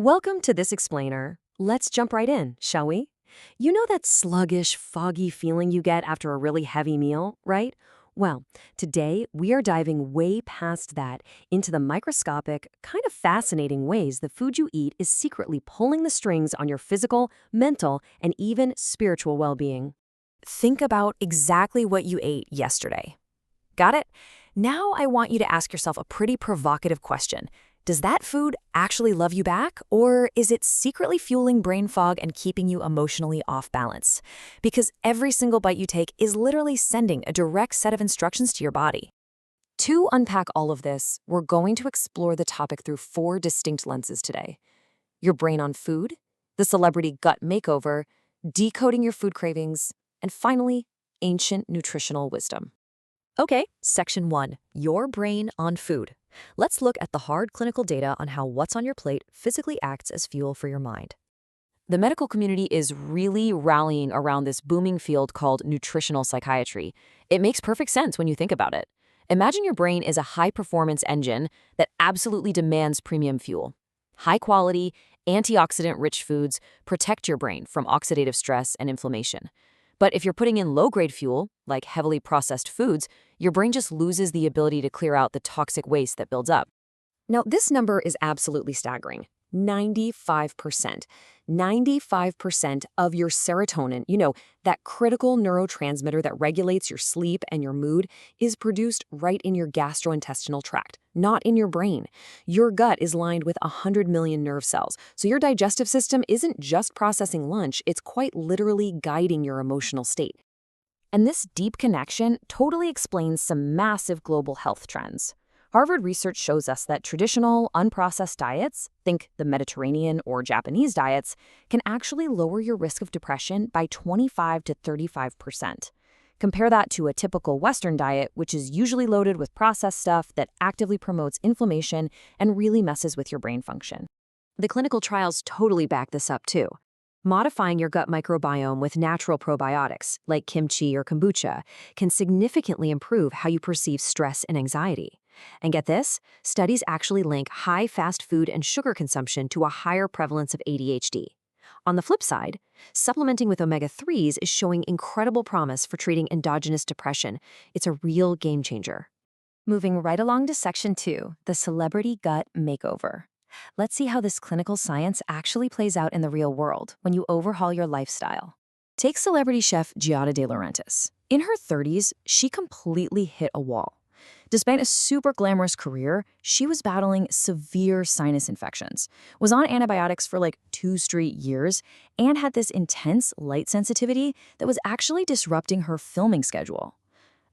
Welcome to this explainer. Let's jump right in, shall we? You know that sluggish, foggy feeling you get after a really heavy meal, right? Well, today we are diving way past that into the microscopic, kind of fascinating ways the food you eat is secretly pulling the strings on your physical, mental, and even spiritual well-being. Think about exactly what you ate yesterday. Got it? Now I want you to ask yourself a pretty provocative question. Does that food actually love you back, or is it secretly fueling brain fog and keeping you emotionally off balance? Because every single bite you take is literally sending a direct set of instructions to your body. To unpack all of this, we're going to explore the topic through four distinct lenses today. Your brain on food, the celebrity gut makeover, decoding your food cravings, and finally, ancient nutritional wisdom. Okay, section 1, your brain on food. Let's look at the hard clinical data on how what's on your plate physically acts as fuel for your mind. The medical community is really rallying around this booming field called nutritional psychiatry. It makes perfect sense when you think about it. Imagine your brain is a high-performance engine that absolutely demands premium fuel. High-quality, antioxidant-rich foods protect your brain from oxidative stress and inflammation. But if you're putting in low-grade fuel, like heavily processed foods, your brain just loses the ability to clear out the toxic waste that builds up. Now, this number is absolutely staggering. 95%. 95% of your serotonin, that critical neurotransmitter that regulates your sleep and your mood, is produced right in your gastrointestinal tract, not in your brain. Your gut is lined with 100 million nerve cells, so your digestive system isn't just processing lunch, it's quite literally guiding your emotional state. And this deep connection totally explains some massive global health trends. Harvard research shows us that traditional, unprocessed diets, think the Mediterranean or Japanese diets, can actually lower your risk of depression by 25 to 35%. Compare that to a typical Western diet, which is usually loaded with processed stuff that actively promotes inflammation and really messes with your brain function. The clinical trials totally back this up too. Modifying your gut microbiome with natural probiotics, like kimchi or kombucha, can significantly improve how you perceive stress and anxiety. And get this, studies actually link high fast food and sugar consumption to a higher prevalence of ADHD. On the flip side, supplementing with omega-3s is showing incredible promise for treating endogenous depression. It's a real game changer. Moving right along to section 2, the celebrity gut makeover. Let's see how this clinical science actually plays out in the real world when you overhaul your lifestyle. Take celebrity chef Giada De Laurentiis. In her 30s, she completely hit a wall. Despite a super glamorous career, she was battling severe sinus infections, was on antibiotics for like 2 straight years, and had this intense light sensitivity that was actually disrupting her filming schedule.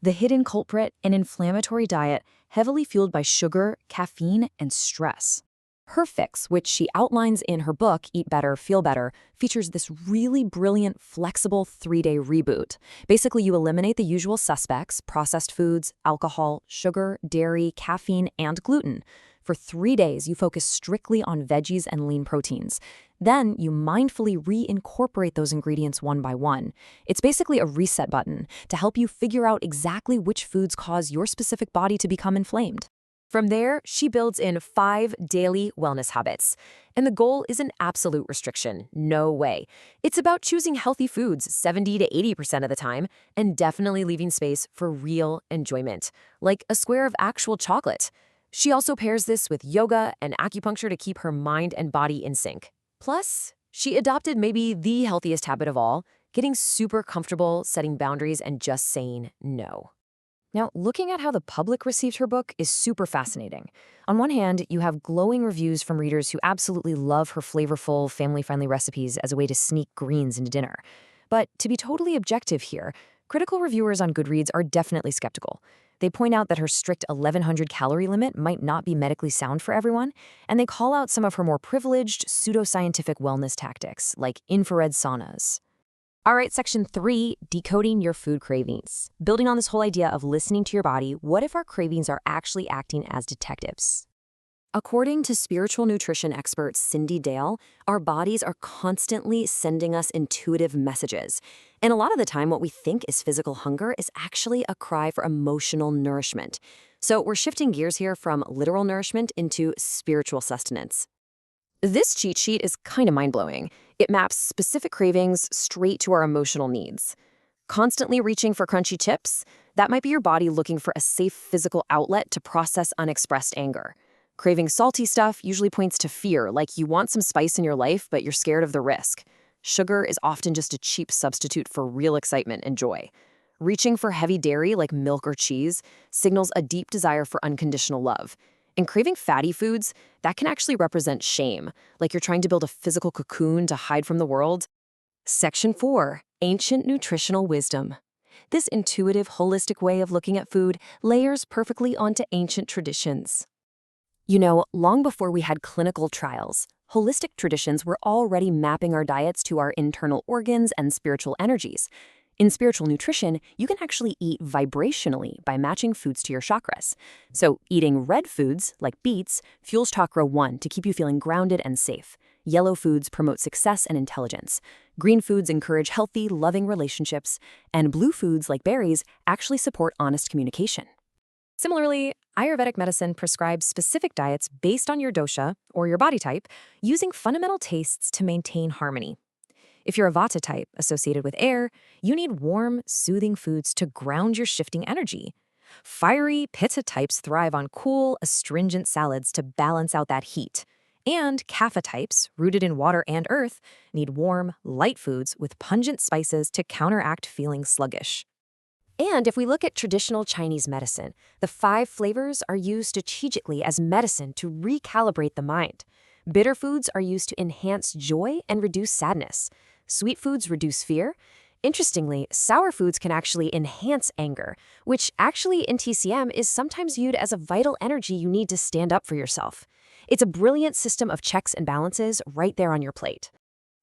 The hidden culprit, an inflammatory diet heavily fueled by sugar, caffeine, and stress. Her fix, which she outlines in her book, Eat Better, Feel Better, features this really brilliant, flexible 3-day reboot. Basically, you eliminate the usual suspects, processed foods, alcohol, sugar, dairy, caffeine, and gluten. For 3 days, you focus strictly on veggies and lean proteins. Then, you mindfully reincorporate those ingredients one by one. It's basically a reset button to help you figure out exactly which foods cause your specific body to become inflamed. From there, she builds in 5 daily wellness habits. And the goal isn't absolute restriction, no way. It's about choosing healthy foods 70 to 80% of the time and definitely leaving space for real enjoyment, like a square of actual chocolate. She also pairs this with yoga and acupuncture to keep her mind and body in sync. Plus, she adopted maybe the healthiest habit of all, getting super comfortable setting boundaries and just saying no. Now, looking at how the public received her book is super fascinating. On one hand, you have glowing reviews from readers who absolutely love her flavorful, family-friendly recipes as a way to sneak greens into dinner. But to be totally objective here, critical reviewers on Goodreads are definitely skeptical. They point out that her strict 1,100-calorie limit might not be medically sound for everyone, and they call out some of her more privileged, pseudoscientific wellness tactics, like infrared saunas. All right, section 3, decoding your food cravings. Building on this whole idea of listening to your body, what if our cravings are actually acting as detectives? According to spiritual nutrition expert Cindy Dale, our bodies are constantly sending us intuitive messages. And a lot of the time, what we think is physical hunger is actually a cry for emotional nourishment. So we're shifting gears here from literal nourishment into spiritual sustenance. This cheat sheet is kind of mind-blowing. It maps specific cravings straight to our emotional needs. Constantly reaching for crunchy chips? That might be your body looking for a safe physical outlet to process unexpressed anger. Craving salty stuff usually points to fear, like you want some spice in your life, but you're scared of the risk. Sugar is often just a cheap substitute for real excitement and joy. Reaching for heavy dairy, like milk or cheese, signals a deep desire for unconditional love. And craving fatty foods, that can actually represent shame, like you're trying to build a physical cocoon to hide from the world. Section 4. Ancient Nutritional Wisdom. This intuitive, holistic way of looking at food layers perfectly onto ancient traditions. You know, long before we had clinical trials, holistic traditions were already mapping our diets to our internal organs and spiritual energies. In spiritual nutrition, you can actually eat vibrationally by matching foods to your chakras. So, eating red foods, like beets, fuels chakra 1 to keep you feeling grounded and safe. Yellow foods promote success and intelligence. Green foods encourage healthy, loving relationships. And blue foods, like berries, actually support honest communication. Similarly, Ayurvedic medicine prescribes specific diets based on your dosha, or your body type, using fundamental tastes to maintain harmony. If you're a Vata type, associated with air, you need warm, soothing foods to ground your shifting energy. Fiery Pitta types thrive on cool, astringent salads to balance out that heat. And Kapha types, rooted in water and earth, need warm, light foods with pungent spices to counteract feeling sluggish. And if we look at traditional Chinese medicine, the 5 flavors are used strategically as medicine to recalibrate the mind. Bitter foods are used to enhance joy and reduce sadness. Sweet foods reduce fear. Interestingly, sour foods can actually enhance anger, which actually in TCM is sometimes viewed as a vital energy you need to stand up for yourself. It's a brilliant system of checks and balances right there on your plate.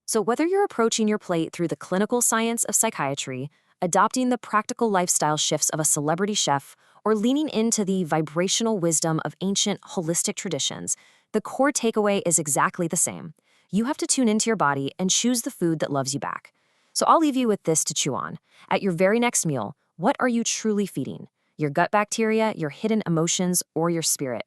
So whether you're approaching your plate through the clinical science of psychiatry, adopting the practical lifestyle shifts of a celebrity chef, or leaning into the vibrational wisdom of ancient holistic traditions, the core takeaway is exactly the same. You have to tune into your body and choose the food that loves you back. So I'll leave you with this to chew on. At your very next meal, what are you truly feeding? Your gut bacteria, your hidden emotions, or your spirit?